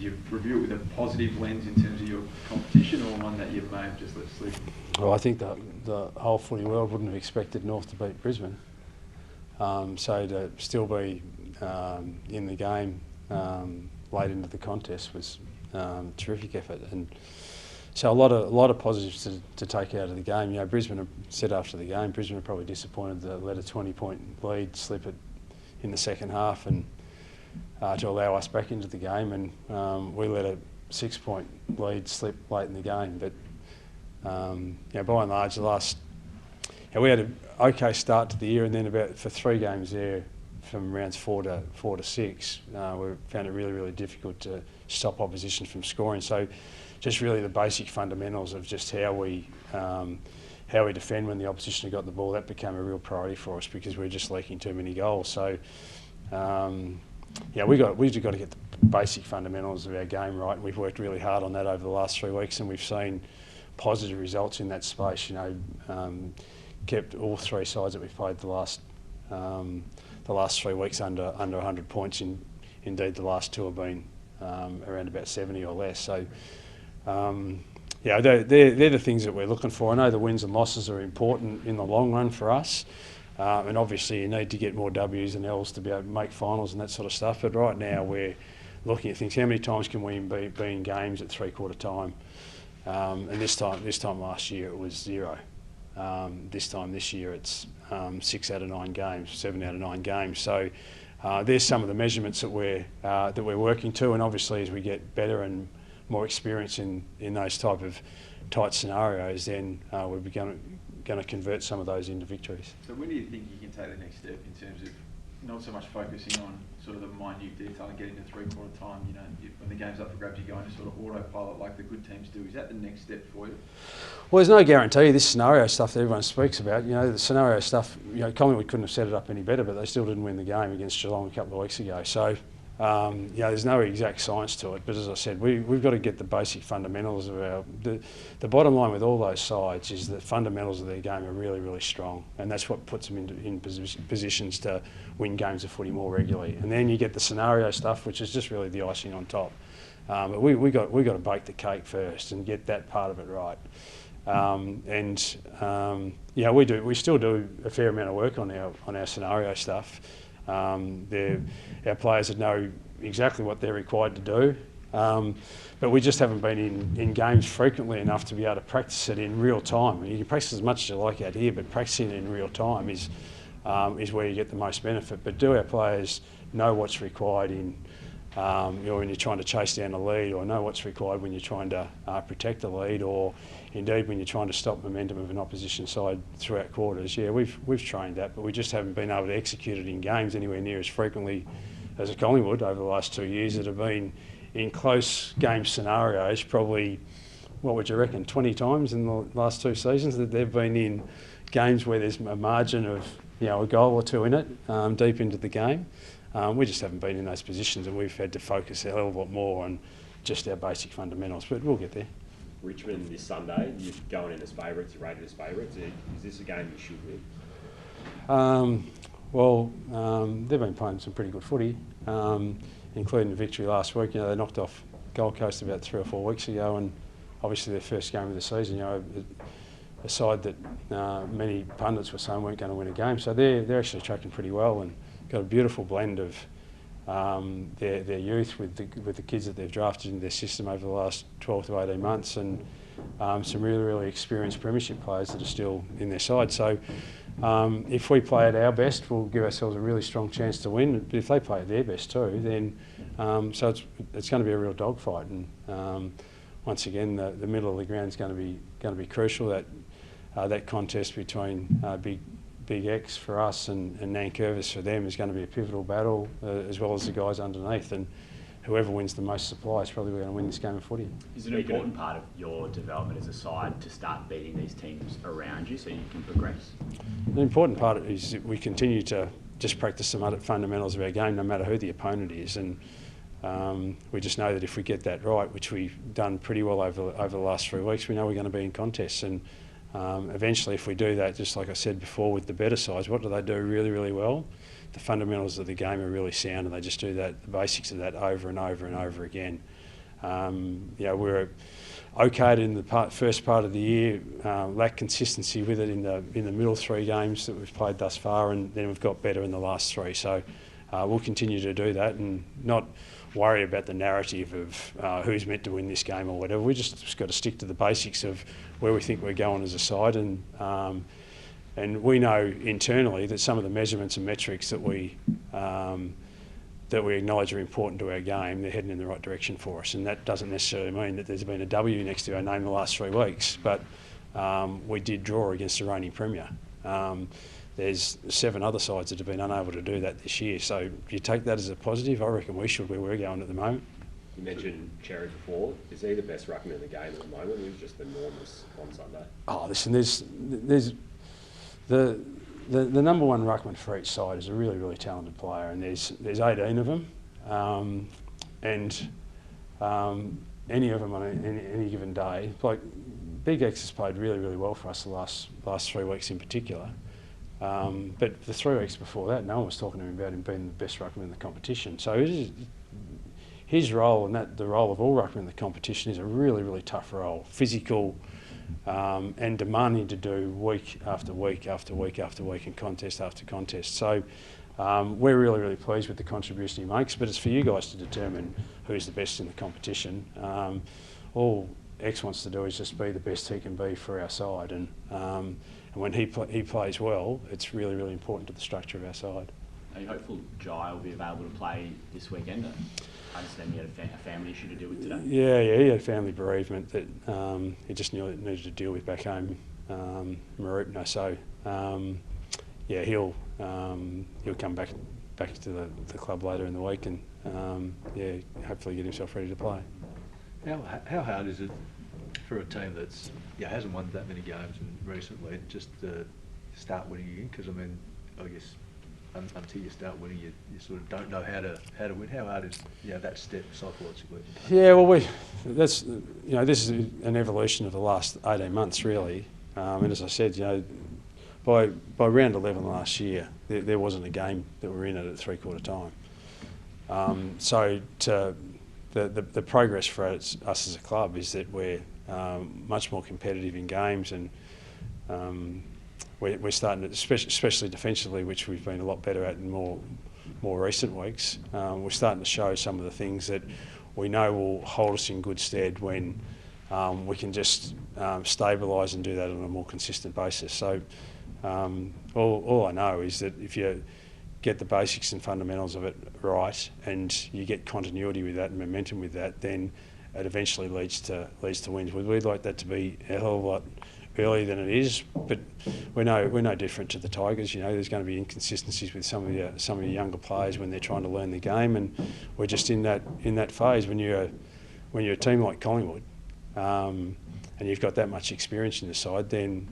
you review it with a positive lens in terms of your competition, or one that you may have just let slip? Well, I think that the whole footy world wouldn't have expected North to beat Brisbane. So to still be in the game late into the contest was terrific effort, and so a lot of positives to take out of the game. You know, Brisbane have said after the game, Brisbane are probably disappointed that they let a 20-point lead slip in the second half, and to allow us back into the game, and we let a 6-point lead slip late in the game. But you know, by and large, we had an okay start to the year, and then for 3 games there, from rounds 4 to 6, we found it really difficult to stop opposition from scoring. So just really the basic fundamentals of just how we defend when the opposition got the ball, that became a real priority for us, because we were just leaking too many goals. So yeah, we've just got to get the basic fundamentals of our game right, and we've worked really hard on that over the last 3 weeks, and we've seen positive results in that space. You know, kept all 3 sides that we've played the last 3 weeks under 100 points. Indeed, the last 2 have been around about 70 or less. So yeah, they're the things that we're looking for. I know the wins and losses are important in the long run for us, and obviously you need to get more W's and L's to be able to make finals and that sort of stuff. But right now we're looking at things. How many times can we be in games at 3/4 time? And this time last year it was 0. This year it's 6 out of 9 games, 7 out of 9 games. So there's some of the measurements that we're working to, and obviously as we get better and more experience in those type of tight scenarios, then we're going to convert some of those into victories. So when do you think you can take the next step in terms of not so much focusing on sort of the minute detail and getting to 3/4 time? You know, when the game's up for grabs, you go into sort of autopilot like the good teams do. Is that the next step for you? Well, there's no guarantee. This scenario stuff that everyone speaks about, you know, the scenario stuff, you know, Collingwood couldn't have set it up any better, but they still didn't win the game against Geelong a couple of weeks ago. So you know, there's no exact science to it, but as I said, we've got to get the basic fundamentals of the bottom line with all those sides is the fundamentals of their game are really strong, and that's what puts them in positions to win games of footy more regularly. And then you get the scenario stuff, which is just really the icing on top. But we got to bake the cake first and get that part of it right. Yeah, we still do a fair amount of work on our scenario stuff. Our players that know exactly what they're required to do, but we just haven't been in games frequently enough to be able to practice it in real time. You can practice as much as you like out here, but practicing it in real time is where you get the most benefit. But do our players know what's required in you know, when you're trying to chase down a lead, or know what's required when you're trying to protect the lead, or indeed when you're trying to stop momentum of an opposition side throughout quarters? Yeah, we've trained that, but we just haven't been able to execute it in games anywhere near as frequently as a Collingwood over the last 2 years that have been in close game scenarios. Probably, what would you reckon, 20 times in the last 2 seasons that they've been in games where there's a margin of, you know, a goal or 2 in it deep into the game. We just haven't been in those positions, and we've had to focus a hell of a lot more on just our basic fundamentals, but we'll get there. Richmond this Sunday, you're going in as favourites, you're rated as favourites. Is this a game you should win? Well, they've been playing some pretty good footy, including the victory last week. You know, they knocked off Gold Coast about 3 or 4 weeks ago, and obviously their first game of the season, you know, a side that many pundits were saying weren't going to win a game. So they're actually tracking pretty well, and got a beautiful blend of their youth with the kids that they've drafted into their system over the last 12 to 18 months, and some really experienced premiership players that are still in their side. So if we play at our best, we'll give ourselves a really strong chance to win. But if they play at their best too, then so it's going to be a real dogfight. And once again, the middle of the ground is going to be crucial. That contest between Big X for us and Nankervis for them is going to be a pivotal battle, as well as the guys underneath. And whoever wins the most supply is probably going to win this game of footy. Is it an important part of your development as a side to start beating these teams around you so you can progress? The important part is that we continue to just practice some other fundamentals of our game, no matter who the opponent is. And we just know that if we get that right, which we've done pretty well over the last 3 weeks, we know we're going to be in contests. And eventually, if we do that, just like I said before with the better sides, what do they do really well? The fundamentals of the game are really sound, and they just do that, the basics of that over and over and over again. We were okayed in the first part of the year, lacked consistency with it in the middle 3 games that we've played thus far, and then we've got better in the last 3. So we'll continue to do that and not worry about the narrative of who's meant to win this game or whatever. We just got to stick to the basics of where we think we're going as a side, and we know internally that some of the measurements and metrics that we acknowledge are important to our game, they're heading in the right direction for us. And that doesn't necessarily mean that there's been a W next to our name the last 3 weeks, but we did draw against the reigning Premier. There's 7 other sides that have been unable to do that this year. So if you take that as a positive, I reckon we should where we're going at the moment. You mentioned Cherry before. Is he the best ruckman in the game at the moment? He was just enormous on Sunday. Oh, listen, there's the number 1 ruckman for each side is a really, really talented player, and there's 18 of them, and any of them on any given day. Like Big X has played really, really well for us the last 3 weeks in particular. But the 3 weeks before that, no one was talking to him about him being the best ruckman in the competition. So his role, and the role of all ruckmen in the competition, is a really, really tough role, physical, and demanding to do week after week after week after week and contest after contest. So we're really, really pleased with the contribution he makes, but it's for you guys to determine who's the best in the competition. All X wants to do is just be the best he can be for our side, and when he plays well, it's really, really important to the structure of our side. Are you hopeful Jai will be available to play this weekend? I understand he had a family issue to deal with today. Yeah, he had family bereavement that he just needed to deal with back home, Marupna. So he'll come back to the club later in the week, and hopefully get himself ready to play. How hard is it for a team that's hasn't won that many games recently just to start winning again? Because I mean, I guess until you start winning, you sort of don't know how to win. How hard is that step psychologically? Yeah, well, this is an evolution of the last 18 months really, and as I said, by round 11 last year, there wasn't a game that we were in at 3/4 time. So the progress for us as a club is that we're much more competitive in games, and we're starting to, especially defensively, which we've been a lot better at in more recent weeks. We're starting to show some of the things that we know will hold us in good stead when we can just stabilise and do that on a more consistent basis. So all I know is that if you get the basics and fundamentals of it right, and you get continuity with that and momentum with that, then it eventually leads to wins. We'd like that to be a hell of a lot earlier than it is, but we're no different to the Tigers. There's going to be inconsistencies with some of your younger players when they're trying to learn the game, and we're just in that phase. When you're a team like Collingwood, and you've got that much experience in the side, then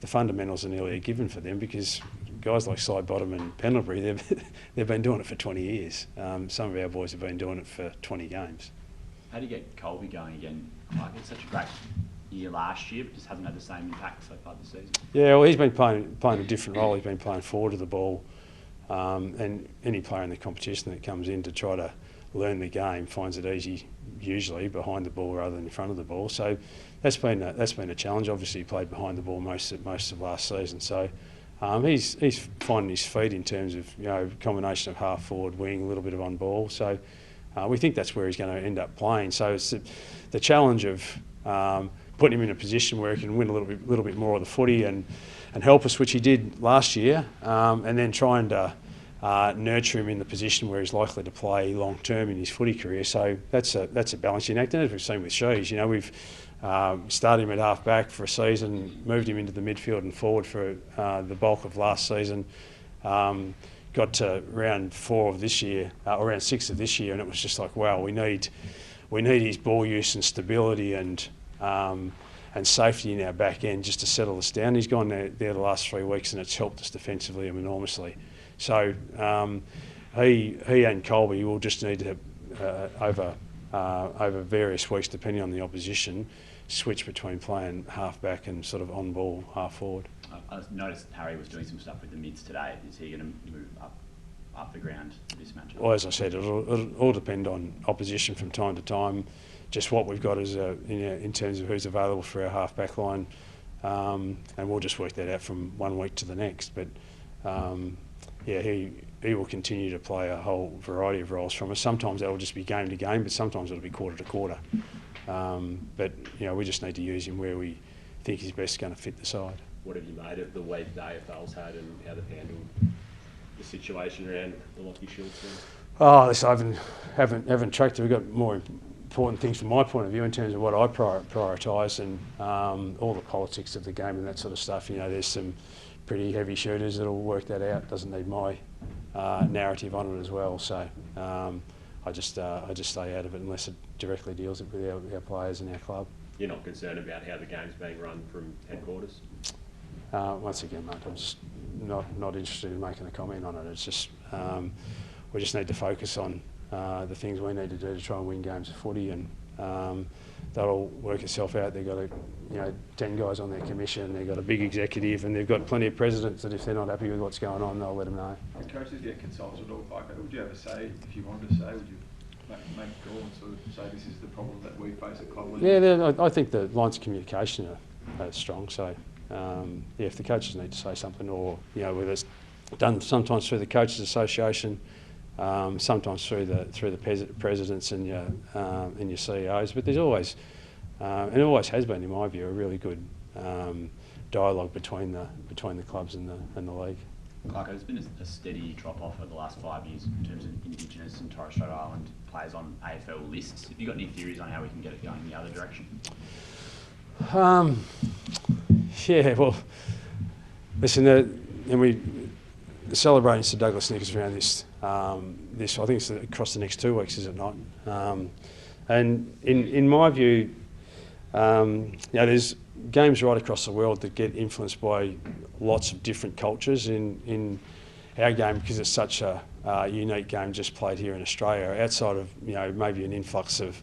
the fundamentals are nearly a given for them, because guys like Sidebottom and Pendlebury, they've been doing it for 20 years. Some of our boys have been doing it for 20 games. How do you get Colby going again? Like, it's such a great year last year, but just hasn't had the same impact so far this season. Yeah, well, he's been playing a different role. He's been playing forward of the ball, and any player in the competition that comes in to try to learn the game finds it easy, usually behind the ball rather than in front of the ball. So that's been a challenge. Obviously, he played behind the ball most of last season. So he's finding his feet in terms of combination of half forward, wing, a little bit of on ball. So we think that's where he's going to end up playing. So it's the challenge of putting him in a position where he can win a little bit more of the footy and help us, which he did last year, and then trying to nurture him in the position where he's likely to play long term in his footy career. So that's a balancing act, and as we've seen with Shees, we've started him at half back for a season, moved him into the midfield and forward for the bulk of last season. Got to round 4 of this year, or round 6 of this year, and it was just like, wow, we need his ball use and stability and safety in our back end just to settle us down. He's gone there the last 3 weeks, and it's helped us defensively enormously. So he and Colby will just need to over various weeks, depending on the opposition, switch between playing half back and sort of on ball half forward. I noticed Harry was doing some stuff with the mids today. Is he going to move up up the ground for this matchup? Well, as I said, it'll all depend on opposition from time to time, just what we've got as in terms of who's available for our half-back line, and we'll just work that out from one week to the next. But yeah, he will continue to play a whole variety of roles from us. Sometimes that'll just be game to game, but sometimes it'll be quarter to quarter. But you know, we just need to use him where we think he's best going to fit the side. What have you made of the week the AFL's had and how they've handled the situation around the Lockie Shields thing? Oh, listen, I haven't tracked it. We've got more important things from my point of view in terms of what I prioritise and all the politics of the game and that sort of stuff. You know, there's some pretty heavy shooters that'll work that out. Doesn't need my narrative on it as well. So I just stay out of it unless it directly deals with our players and our club. You're not concerned about how the game's being run from headquarters? Once again, mate, I'm just not interested in making a comment on it. It's just we just need to focus on the things we need to do to try and win games of footy, and that'll work itself out. They've got 10 guys on their commission. They've got a big executive, and they've got plenty of presidents that if they're not happy with what's going on, they'll let them know. And coaches get consulted or Clarko, would you ever say, if you wanted to say, would you make a call and sort of say this is the problem that we face at club level? Yeah, I think the lines of communication are strong. So yeah, if the coaches need to say something, or whether it's done sometimes through the Coaches Association, sometimes through the presidents and your CEOs, but there's always, and it always has been, in my view, a really good dialogue between the clubs and the league. Clarko, there's been a steady drop-off over the last 5 years in terms of Indigenous and Torres Strait Island players on AFL lists. Have you got any theories on how we can get it going the other direction? Yeah, well, listen, and we're celebrating Sir Douglas Nickers around this. I think it's across the next 2 weeks, is it not? And in my view, there's games right across the world that get influenced by lots of different cultures. In our game, because it's such a unique game just played here in Australia, outside of maybe an influx of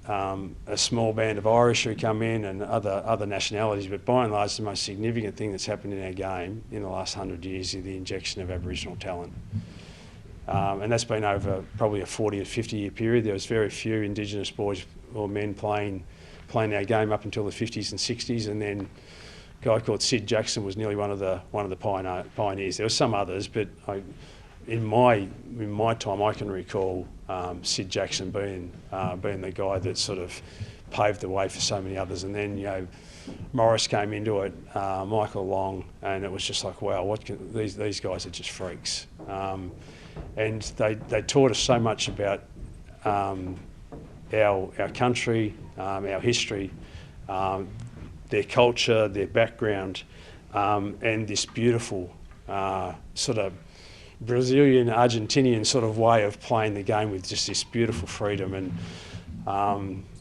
a small band of Irish who come in and other nationalities, but by and large the most significant thing that's happened in our game in the last 100 years is the injection of Aboriginal talent. And that's been over probably a 40 or 50 year period. There was very few Indigenous boys or men playing our game up until the 50s and 60s, and then a guy called Sid Jackson was nearly one of the pioneers. There were some others, but in my time I can recall Sid Jackson being the guy that sort of paved the way for so many others. And then Morris came into it, Michael Long, and it was just like, wow, these guys are just freaks. And they taught us so much about our country, our history, their culture, their background, and this beautiful sort of Brazilian, Argentinian sort of way of playing the game with just this beautiful freedom, and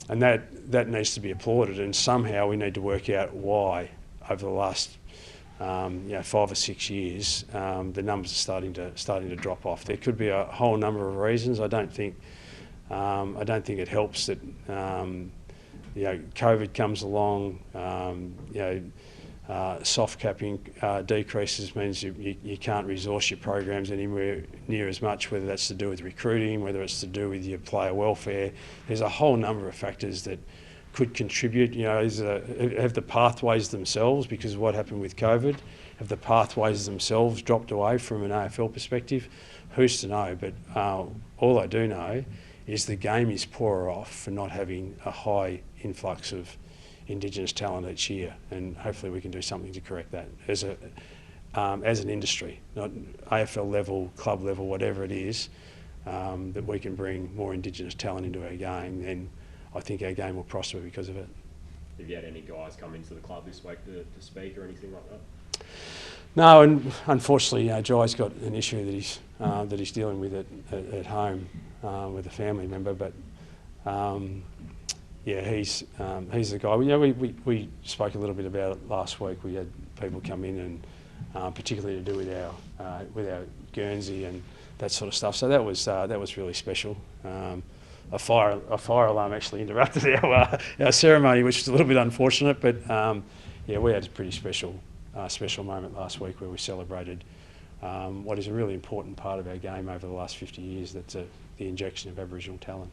that needs to be applauded. And somehow we need to work out why over the last 5 or 6 years the numbers are starting to drop off. There could be a whole number of reasons. I don't think it helps that COVID comes along. Soft capping decreases means you can't resource your programs anywhere near as much, whether that's to do with recruiting, whether it's to do with your player welfare. There's a whole number of factors that could contribute. Have the pathways themselves, because of what happened with COVID, have the pathways themselves dropped away from an AFL perspective? Who's to know? But all I do know is the game is poorer off for not having a high influx of Indigenous talent each year, and hopefully we can do something to correct that as an industry, not AFL level, club level, whatever it is, that we can bring more Indigenous talent into our game, then I think our game will prosper because of it. Have you had any guys come into the club this week to speak or anything like that? No, and unfortunately, Jai's got an issue that he's dealing with at home with a family member, but. Yeah, he's the guy. We spoke a little bit about it last week. We had people come in and particularly to do with our Guernsey and that sort of stuff. So that was really special. A fire alarm actually interrupted our ceremony, which was a little bit unfortunate. But yeah, we had a pretty special moment last week where we celebrated what is a really important part of our game over the last 50 years, that's the injection of Aboriginal talent.